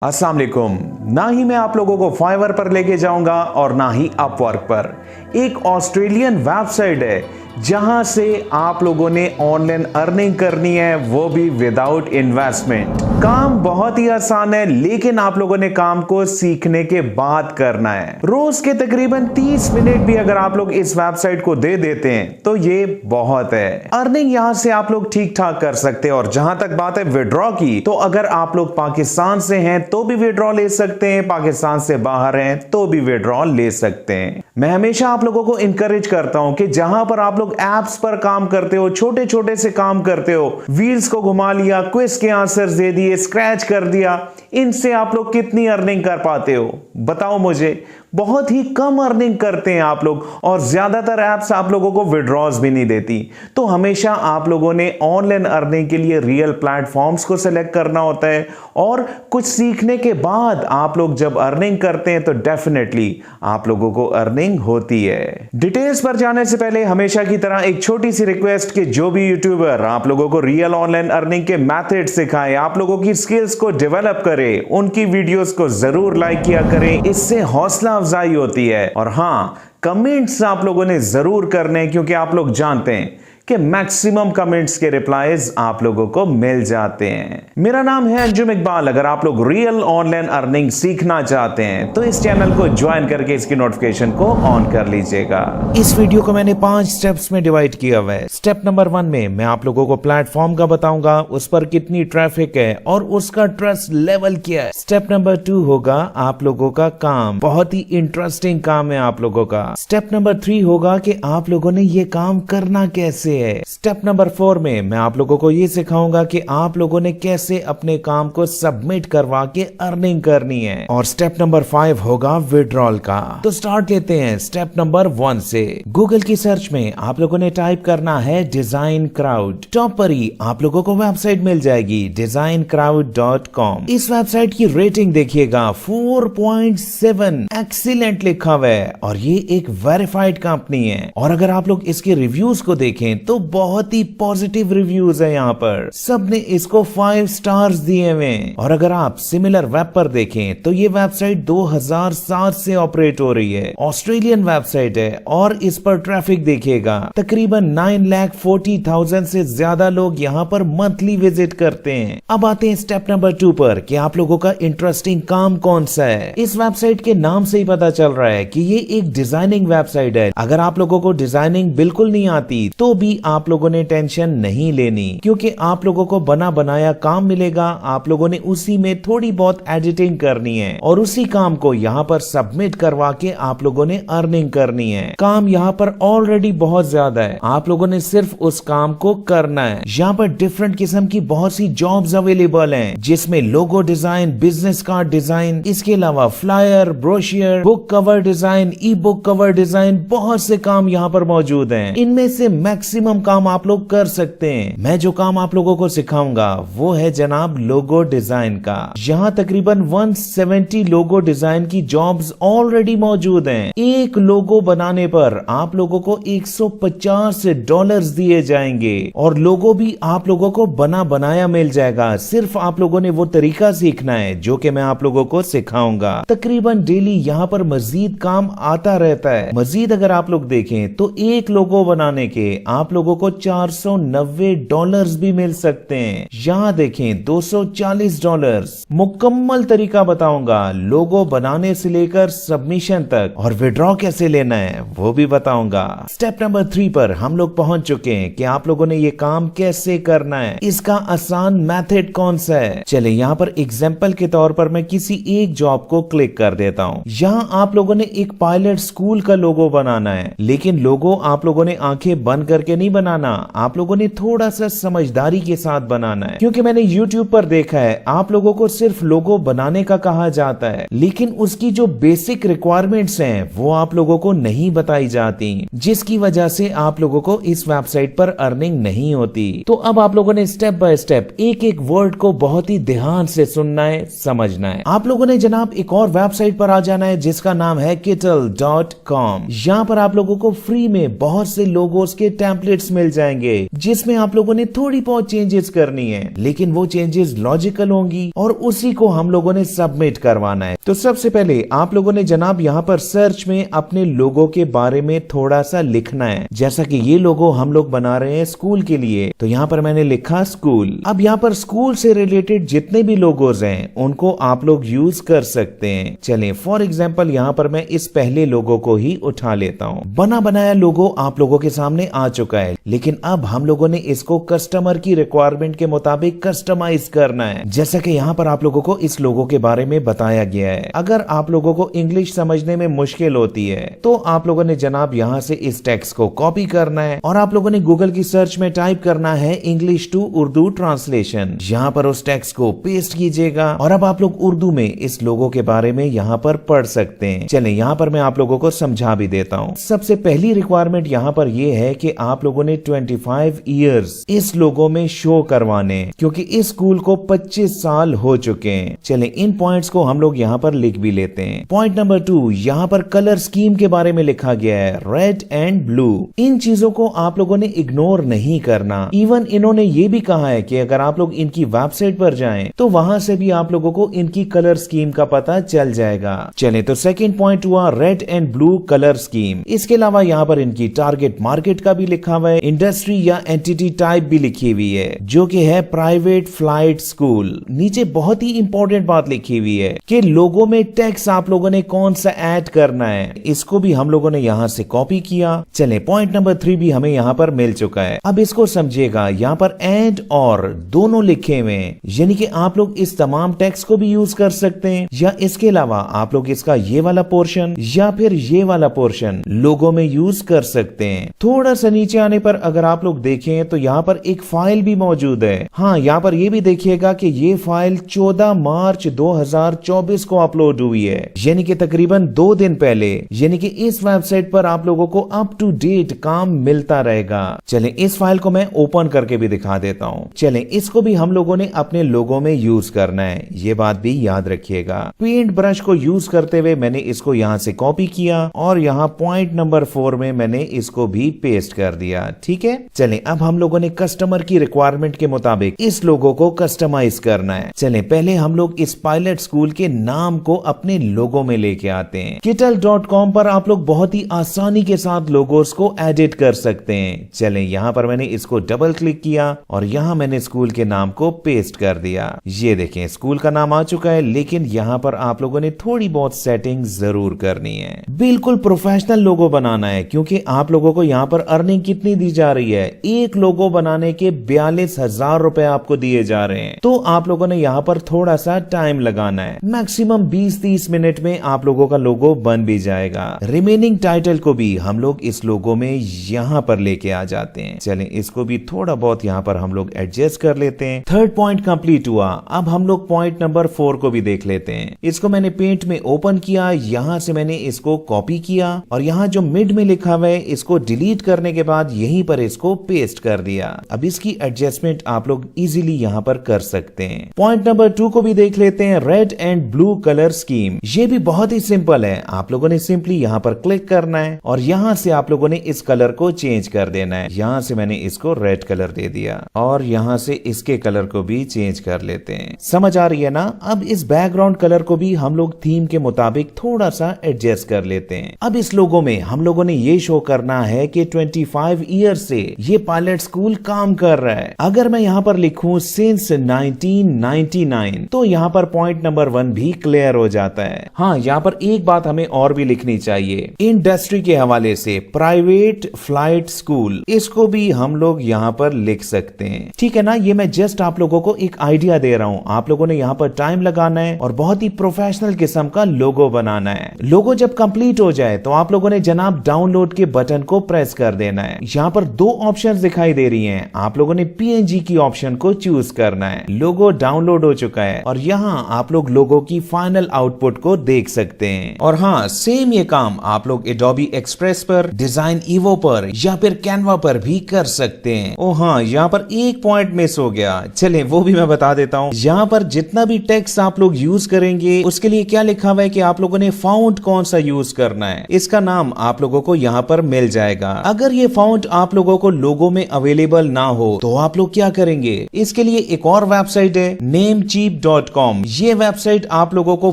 अस्सलाम वालेकुम। ना ही मैं आप लोगों को फाइवर पर लेके जाऊंगा और ना ही अपवर्क पर। एक ऑस्ट्रेलियन वेबसाइट है जहां से आप लोगों ने ऑनलाइन अर्निंग करनी है, वो भी विदाउट इन्वेस्टमेंट। काम बहुत ही आसान है, लेकिन आप लोगों ने काम को सीखने के बाद करना है। रोज के तकरीबन 30 मिनट भी अगर आप लोग इस वेबसाइट को दे देते हैं तो ये बहुत है। अर्निंग यहां से आप लोग ठीक ठाक कर सकते हैं। और जहां तक बात है विड्रॉ की, तो अगर आप लोग पाकिस्तान से हैं तो भी विड्रॉ ले सकते हैं, पाकिस्तान से बाहर हैं तो भी विड्रॉ ले सकते हैं। मैं हमेशा आप लोगों को इंकरेज करता हूं कि जहां पर आप लोग एप्स पर काम करते हो, छोटे छोटे से काम करते हो, व्हील्स को घुमा लिया, क्विज के आंसर दे दिए, स्क्रैच कर दिया, इनसे आप लोग कितनी अर्निंग कर पाते हो बताओ मुझे। बहुत ही कम अर्निंग करते हैं आप लोग, और ज्यादातर एप्स आप लोगों को विड्रॉज भी नहीं देती। तो हमेशा आप लोगों ने ऑनलाइन अर्निंग के लिए रियल प्लेटफॉर्म्स को सिलेक्ट करना होता है, और कुछ सीखने के बाद आप लोग जब अर्निंग करते हैं तो डेफिनेटली आप लोगों को अर्निंग होती है। डिटेल्स पर जाने से पहले हमेशा की तरह एक छोटी सी रिक्वेस्ट कि जो भी यूट्यूबर आप लोगों को रियल ऑनलाइन अर्निंग के मेथड सिखाए, आप लोगों की स्किल्स को डेवलप करे, उनकी वीडियोस को जरूर लाइक किया करें, इससे हौसला अफजाई होती है। और हां, कमेंट्स आप लोगों ने जरूर करने हैं, क्योंकि आप लोग जानते हैं कि मैक्सिमम कमेंट्स के रिप्लाईज आप लोगों को मिल जाते हैं। मेरा नाम है अंजुम इकबाल। अगर आप लोग रियल ऑनलाइन अर्निंग सीखना चाहते हैं तो इस चैनल को ज्वाइन करके इसकी नोटिफिकेशन को ऑन कर लीजिएगा। इस वीडियो को मैंने 5 स्टेप्स में डिवाइड किया हुआ है। स्टेप नंबर 1 में मैं आप लोगों को प्लेटफॉर्म का बताऊंगा, उस पर कितनी ट्रैफिक है और उसका ट्रस्ट लेवल क्या है। स्टेप नंबर 2 होगा आप लोगों का काम, बहुत ही इंटरेस्टिंग काम है आप लोगों का। स्टेप नंबर 3 होगा कि आप लोगों ने ये काम करना कैसे है। स्टेप नंबर 4 में मैं आप लोगों को ये सिखाऊंगा कि आप लोगों ने कैसे अपने काम को सबमिट करवा के अर्निंग करनी है। और स्टेप नंबर 5 होगा विड्रॉल का। तो स्टार्ट लेते हैं स्टेप नंबर 1 से। गूगल की सर्च में आप लोगों ने टाइप करना है डिजाइन क्राउड। टॉप पर ही आप लोगों को वेबसाइट मिल जाएगी designcrowd.com। इस वेबसाइट की रेटिंग देखिएगा 4.7 एक्सीलेंट लिखा हुआ है, और ये एक वेरीफाइड कंपनी है। और अगर आप लोग इसके रिव्यूज को देखें तो बहुत ही पॉजिटिव रिव्यूज है। यहाँ पर सबने इसको 5 स्टार्स दिए हुए। और अगर आप सिमिलर वेब पर देखें तो ये वेबसाइट 2007 से ऑपरेट हो रही है। ऑस्ट्रेलियन वेबसाइट है, और इस पर ट्रैफिक देखिएगा तकरीबन 9,40,000 से ज्यादा लोग यहाँ पर मंथली विजिट करते हैं। अब आते हैं स्टेप नंबर 2 पर कि आप लोगों का इंटरेस्टिंग काम कौन सा है। इस वेबसाइट के नाम से ही पता चल रहा है कि ये एक डिजाइनिंग वेबसाइट है। अगर आप लोगों को डिजाइनिंग बिल्कुल नहीं आती तो भी आप लोगों ने टेंशन नहीं लेनी, क्योंकि आप लोगों को बना बनाया काम मिलेगा। आप लोगों ने उसी में थोड़ी बहुत एडिटिंग करनी है, और उसी काम को यहाँ पर सबमिट करवा के आप लोगों ने अर्निंग करनी है। काम यहाँ पर ऑलरेडी बहुत ज्यादा है, आप लोगों ने सिर्फ उस काम को करना है। यहाँ पर डिफरेंट किस्म की बहुत सी जॉब्स अवेलेबल हैं, जिसमें logo design, business card design, इसके अलावा flyer, brochure, book cover design, e book cover design, बहुत से काम यहाँ पर मौजूद हैं। इनमें से मैक्सिमम काम आप लोग कर सकते हैं। मैं जो काम आप लोगों को सिखाऊंगा वो है जनाब लोगो डिजाइन का। यहाँ तकरीबन 170 लोगो डिजाइन की जॉब्स ऑलरेडी मौजूद हैं। एक लोगो बनाने पर आप लोगों को $150 दिए जाएंगे, और लोगो भी आप लोगों को बना बनाया मिल जाएगा। सिर्फ आप लोगों ने वो तरीका सीखना है जो कि मैं आप लोगों को सिखाऊंगा। तकरीबन डेली यहाँ पर मजीद काम आता रहता है। मजीद अगर आप लोग देखें तो एक लोगो बनाने के आप लोगों को $490 भी मिल सकते हैं। यहाँ देखें $240। मुकम्मल तरीका बताऊंगा लोगो बनाने से लेकर सबमिशन तक, और विड्रॉ कैसे लेना है वो भी बताऊंगा। स्टेप नंबर 3 पर हम लोग पहुंच चुके हैं कि आप लोगों ने ये काम कैसे करना है, इसका आसान मेथड कौन सा है। चले यहाँ पर एग्जाम्पल के तौर पर मैं किसी एक जॉब को क्लिक कर देता हूँ। यहाँ आप लोगों ने एक पायलट स्कूल का लोगो बनाना है, लेकिन लोगो आप लोगों ने आंखें बंद करके नहीं बनाना, आप लोगों ने थोड़ा सा समझदारी के साथ बनाना है। क्योंकि मैंने YouTube पर देखा है आप लोगों को सिर्फ लोगो बनाने का कहा जाता है, लेकिन उसकी जो बेसिक रिक्वायरमेंट्स हैं वो आप लोगों को नहीं बताई जाती, जिसकी वजह से आप लोगों को इस वेबसाइट पर अर्निंग नहीं होती। तो अब आप लोगों ने स्टेप बाय स्टेप एक एक वर्ड को बहुत ही ध्यान से सुनना है, समझना है। आप लोगों ने जनाब एक और वेबसाइट पर आ जाना है जिसका नाम है Kittl.com। यहाँ पर आप लोगों को फ्री में बहुत से लोगोस के टेम्पलेट टेम्पलेट्स मिल जाएंगे जिसमें आप लोगों ने थोड़ी बहुत चेंजेस करनी है, लेकिन वो चेंजेस लॉजिकल होंगी और उसी को हम लोगों ने सबमिट करवाना है। तो सबसे पहले आप लोगों ने जनाब यहाँ पर सर्च में अपने लोगो के बारे में थोड़ा सा लिखना है। जैसा कि ये लोगो हम लोग बना रहे हैं स्कूल के लिए, तो यहाँ पर मैंने लिखा स्कूल। अब यहाँ पर स्कूल से रिलेटेड जितने भी लोगोज हैं उनको आप लोग यूज कर सकते हैं। चलें फॉर एग्जांपल यहाँ पर मैं इस पहले लोगो को ही उठा लेता हूँ। बना बनाया लोगो आप लोगों के सामने आ चुका है, लेकिन अब हम लोगों ने इसको कस्टमर की रिक्वायरमेंट के मुताबिक कस्टमाइज करना है। जैसा कि यहाँ पर आप लोगों को इस लोगो के बारे में बताया गया है। अगर आप लोगों को इंग्लिश समझने में मुश्किल होती है तो आप लोगों ने जनाब यहाँ से इस टेक्स्ट को कॉपी करना है और आप लोगों ने गूगल की सर्च में टाइप करना है इंग्लिश टू उर्दू ट्रांसलेशन। यहाँ पर उस टेक्स्ट को पेस्ट कीजिएगा और अब आप लोग उर्दू में इस लोगो के बारे में यहाँ पर पढ़ सकते हैं। चलें यहाँ पर मैं आप लोगों को समझा भी देता हूँ। सबसे पहली रिक्वायरमेंट यहाँ पर यह है कि आप लोगों ने 25 इयर्स इस लोगो में शो करवाने, क्योंकि इस स्कूल को 25 साल हो चुके हैं। चलें इन पॉइंट्स को हम लोग यहाँ पर लिख भी लेते हैं। पॉइंट नंबर 2, यहाँ पर कलर स्कीम के बारे में लिखा गया है रेड एंड ब्लू। इन चीजों को आप लोगों ने इग्नोर नहीं करना। इवन इन्होंने ये भी कहा है कि अगर आप लोग इनकी वेबसाइट पर जाएं तो वहां से भी आप लोगों को इनकी कलर स्कीम का पता चल जाएगा। चलें तो सेकंड पॉइंट हुआ red and blue colour scheme. इसके अलावा यहाँ पर इनकी टारगेट मार्केट का भी लिखा हुआ है, इंडस्ट्री या एंटिटी टाइप भी लिखी हुई है जो कि है प्राइवेट फ्लाइट स्कूल। नीचे बहुत ही इंपॉर्टेंट बात लिखी हुई है कि लोगों में टेक्स्ट आप लोगों ने कौन सा ऐड करना है, इसको भी हम लोगों ने यहाँ से कॉपी किया। चलें पॉइंट नंबर 3 भी हमें यहाँ पर मिल चुका है। अब इसको समझिएगा, यहाँ पर एंड और दोनों लिखे हुए हैं, यानी कि आप लोग इस तमाम टेक्स्ट को भी यूज कर सकते हैं या इसके अलावा आप लोग इसका ये वाला पोर्शन या फिर ये वाला पोर्शन लोगो में यूज कर सकते हैं। थोड़ा सा नीचे आने पर अगर आप लोग देखें तो यहाँ पर एक फाइल भी मौजूद है। हाँ, यहाँ पर ये भी देखिएगा कि ये फाइल 14 मार्च 2024 को अपलोड हुई है, यानी कि तकरीबन 2 दिन पहले। यानी कि इस वेबसाइट पर आप लोगों को अप टू डेट काम मिलता रहेगा। चलें इस फाइल को मैं ओपन करके भी दिखा देता हूँ। चलें इसको भी हम लोगों ने अपने लोगो में यूज करना है, ये बात भी याद रखिएगा। पेंट ब्रश को यूज करते हुए मैंने इसको यहाँ से कॉपी किया और यहाँ पॉइंट नंबर 4 में मैंने इसको भी पेस्ट कर दिया। ठीक है, चलें अब हम लोगों ने कस्टमर की रिक्वायरमेंट के मुताबिक इस लोगो को कस्टमाइज करना है। चलें पहले हम लोग इस पायलट स्कूल के नाम को अपने लोगो में लेके आते हैं। kital.com पर आप लोग बहुत ही आसानी के साथ लोगोस को एडिट कर सकते हैं। चलें यहाँ पर मैंने इसको डबल क्लिक किया और यहाँ मैंने स्कूल के नाम को पेस्ट कर दिया। ये देखें स्कूल का नाम आ चुका है, लेकिन यहाँ पर आप लोगों ने थोड़ी बहुत सेटिंग जरूर करनी है। बिल्कुल प्रोफेशनल लोगो बनाना है, क्योंकि आप लोगों को यहाँ पर अर्निंग कितनी दी जा रही है, एक लोगो बनाने के 42,000 रुपए आपको दिए जा रहे हैं। तो आप लोगों ने यहाँ पर थोड़ा सा टाइम लगाना है, मैक्सिमम 20-30 मिनट में आप लोगों का लोगो बन भी जाएगा। रिमेनिंग टाइटल को भी हम लोग इस लोगो में यहाँ पर लेके आ जाते हैं। चलें इसको भी थोड़ा बहुत यहाँ पर हम लोग एडजस्ट कर लेते हैं। थर्ड पॉइंट कंप्लीट हुआ। अब हम लोग पॉइंट नंबर 4 को भी देख लेते हैं। इसको मैंने पेंट में ओपन किया, यहाँ से मैंने इसको कॉपी किया और यहाँ जो मिड में लिखा हुआ है इसको डिलीट करने के बाद यहीं पर इसको पेस्ट कर दिया। अब इसकी एडजस्टमेंट आप लोग इजीली यहाँ पर कर सकते हैं। पॉइंट नंबर 2 को भी देख लेते हैं, red and blue colour scheme. ये भी बहुत ही सिंपल है। आप लोगों ने सिंपली यहाँ पर क्लिक करना है और यहाँ से आप लोगों ने इस कलर को चेंज कर देना है। यहाँ से मैंने इसको रेड कलर दे दिया और यहाँ से इसके कलर को भी चेंज कर लेते हैं। समझ आ रही है ना? अब इस बैकग्राउंड कलर को भी हम लोग थीम के मुताबिक थोड़ा सा एडजस्ट कर लेते हैं। अब इस लोगो में हम लोगों ने ये शो करना है कि 25 ईयर से ये पायलट स्कूल काम कर रहा है। अगर मैं यहाँ पर लिखूं सिंस 1999 तो यहाँ पर पॉइंट नंबर 1 भी क्लियर हो जाता है। हाँ, यहाँ पर एक बात हमें और भी लिखनी चाहिए, इंडस्ट्री के हवाले से प्राइवेट फ्लाइट स्कूल, इसको भी हम लोग यहाँ पर लिख सकते हैं। ठीक है ना? ये मैं जस्ट आप लोगों को एक आइडिया दे रहा हूँ। आप लोगों ने यहाँ पर टाइम लगाना है और बहुत ही प्रोफेशनल किस्म का लोगो बनाना है। लोगो जब कंप्लीट हो जाए तो आप लोगों ने जनाब डाउनलोड के बटन को प्रेस कर देना है। यहाँ पर 2 ऑप्शंस दिखाई दे रही हैं। आप लोगों ने PNG की ऑप्शन को चूज करना है। लोगो डाउनलोड हो चुका है और यहाँ आप लोग लोगो की फाइनल आउटपुट को देख सकते हैं। और हाँ, सेम ये काम आप लोग एडोबी एक्सप्रेस पर, डिजाइन ईवो पर या फिर कैनवा पर भी कर सकते हैं। ओ हाँ, यहाँ पर एक पॉइंट मिस हो गया। चलें वो भी मैं बता देता हूँ। यहाँ पर जितना भी टेक्स्ट आप लोग यूज करेंगे उसके लिए क्या लिखा हुआ है कि आप लोगों ने फाउंट कौन सा यूज करना है, इसका नाम आप लोगों को यहाँ पर मिल जाएगा। अगर ये फाउंट अकाउंट आप लोगों को लोगो में अवेलेबल ना हो तो आप लोग क्या करेंगे? इसके लिए एक और वेबसाइट है namecheap.com। ये वेबसाइट आप लोगों को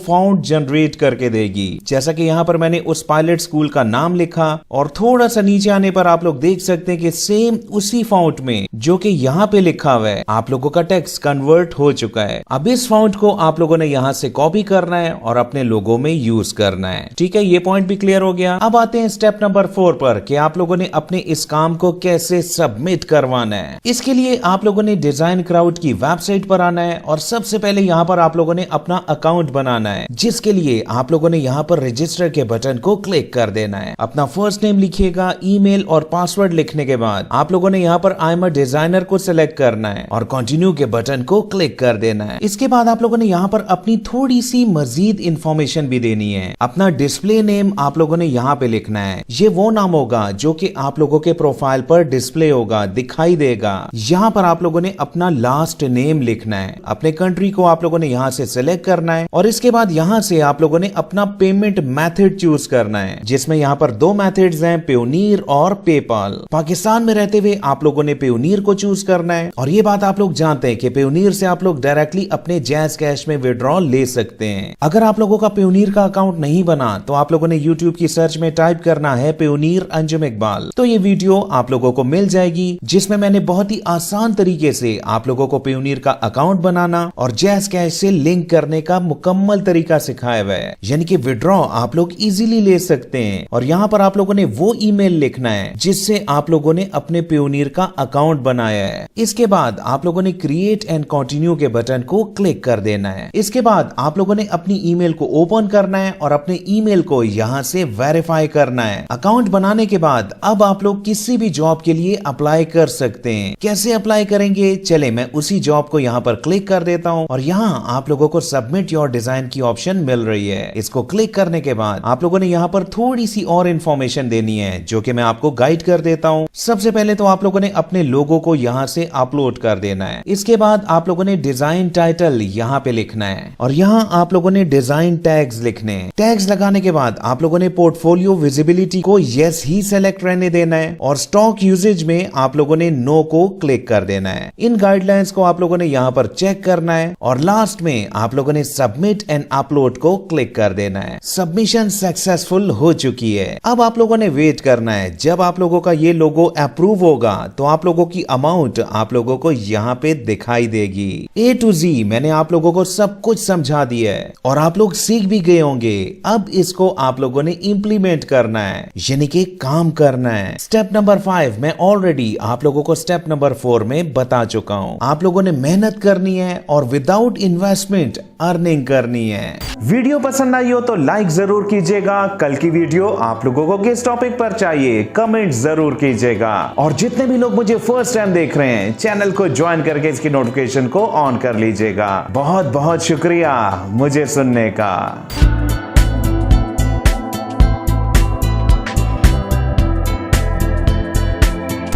फाउंड जनरेट करके देगी। जैसा कि यहाँ पर मैंने उस पायलट स्कूल का नाम लिखा और थोड़ा सा नीचे आने पर आप लोग देख सकते हैं कि सेम उसी फाउंट में जो कि यहाँ पे लिखा हुआ है आप लोगों का टेक्स्ट कन्वर्ट हो चुका है। अब इस फाउंट को आप लोगों ने यहाँ से कॉपी करना है और अपने लोगो में यूज करना है। ठीक है, ये पॉइंट भी क्लियर हो गया। अब आते हैं स्टेप नंबर 4 पर कि आप लोगों ने अपने इस काम को कैसे सबमिट करवाना है। इसके लिए आप लोगों ने डिजाइन क्राउड की वेबसाइट पर आना है और सबसे पहले यहाँ पर आप लोगों ने अपना अकाउंट बनाना है, जिसके लिए आप लोगों ने यहाँ पर रजिस्टर के बटन को क्लिक कर देना है। अपना फर्स्ट नेम लिखिएगा, ईमेल और पासवर्ड लिखने के बाद आप लोगों ने यहाँ पर आई एम अ डिजाइनर को सिलेक्ट करना है और कंटिन्यू के बटन को क्लिक कर देना है। इसके बाद आप लोगों ने यहाँ पर अपनी थोड़ी सी मजीद इंफॉर्मेशन भी देनी है। अपना डिस्प्ले नेम आप लोगों ने यहाँ पे लिखना है। ये वो नाम होगा जो कि आप लोगों के प्रोफाइल पर डिस्प्ले होगा, दिखाई देगा। यहाँ पर आप लोगों ने अपना लास्ट नेम लिखना है। अपने कंट्री को आप लोगों ने यहाँ से सिलेक्ट करना है और इसके बाद यहाँ से आप लोगों ने अपना पेमेंट मेथड चूज करना है, जिसमें यहाँ पर 2 मेथड्स हैं, पेयोनीर और पेपाल। पाकिस्तान में रहते हुए आप लोगों ने पेयोनीर को चूज करना है और ये बात आप लोग जानते हैं कि पेयोनीर से आप लोग डायरेक्टली अपने जैज कैश में विड्रॉल ले सकते हैं। अगर आप लोगों का पेयोनीर का अकाउंट नहीं बना तो आप लोगों ने यूट्यूब की सर्च में टाइप करना है पेयोनीर अंजुम इकबाल, तो ये वीडियो आप लोगों को मिल जाएगी, जिसमें मैंने बहुत ही आसान तरीके से आप लोगों को पेयोनीर का अकाउंट बनाना और जैज कैश से लिंक करने का मुकम्मल तरीका सिखाया हुआ है। यानी कि विड्रॉ आप लोग इजीली ले सकते हैं। और यहाँ पर आप लोगों ने वो ईमेल लिखना है जिससे आप लोगों ने अपने पेयोनीर का अकाउंट बनाया है। इसके बाद आप लोगों ने क्रिएट एंड कंटिन्यू के बटन को क्लिक कर देना है। इसके बाद आप लोगों ने अपनी ईमेल को ओपन करना है और अपने ईमेल को यहाँ से वेरीफाई करना है। अकाउंट बनाने के बाद अब आप लोग किसी भी जॉब के लिए अप्लाई कर सकते हैं। कैसे अप्लाई करेंगे? चले मैं उसी जॉब को यहाँ पर क्लिक कर देता हूँ और यहाँ आप लोगों को सबमिट योर डिजाइन की ऑप्शन मिल रही है। इसको क्लिक करने के बाद आप लोगों ने यहाँ पर थोड़ी सी और इन्फॉर्मेशन देनी है, जो कि मैं आपको गाइड कर देता हूँ। सबसे पहले तो आप लोगों ने अपने लोगो को यहाँ से अपलोड कर देना है। इसके बाद आप लोगों ने डिजाइन टाइटल यहाँ पे लिखना है और यहाँ आप लोगों ने डिजाइन टैग्स लिखने हैं। टैग्स लगाने के बाद आप लोगों ने पोर्टफोलियो विजिबिलिटी को यस ही सेलेक्ट रहने देना है और स्टॉक यूजेज में आप लोगों ने नो को क्लिक कर देना है। इन गाइडलाइंस को आप लोगों ने यहाँ पर चेक करना है और लास्ट में आप लोगों ने सबमिट एंड अपलोड को क्लिक कर देना है। सबमिशन सक्सेसफुल हो चुकी है। अब आप लोगों ने वेट करना है। जब आप लोगों का ये लोगो अप्रूव होगा तो आप लोगों की अमाउंट आप लोगों को यहाँ पे दिखाई देगी। A to Z मैंने आप लोगों को सब कुछ समझा दिया है और आप लोग सीख भी गए होंगे। अब इसको आप लोगों ने इंप्लीमेंट करना है, यानी कि काम करना है। स्टेप नंबर 5 मैं ऑलरेडी आप लोगों को स्टेप नंबर 4 में बता चुका हूँ। आप लोगों ने मेहनत करनी है और विदाउट इन्वेस्टमेंट अर्निंग करनी है। वीडियो पसंद आई हो तो लाइक जरूर कीजिएगा। कल की वीडियो आप लोगों को किस टॉपिक पर चाहिए कमेंट जरूर कीजिएगा। और जितने भी लोग मुझे फर्स्ट टाइम देख रहे हैं चैनल को ज्वाइन करके इसकी नोटिफिकेशन को ऑन कर लीजिएगा। बहुत बहुत शुक्रिया मुझे सुनने का।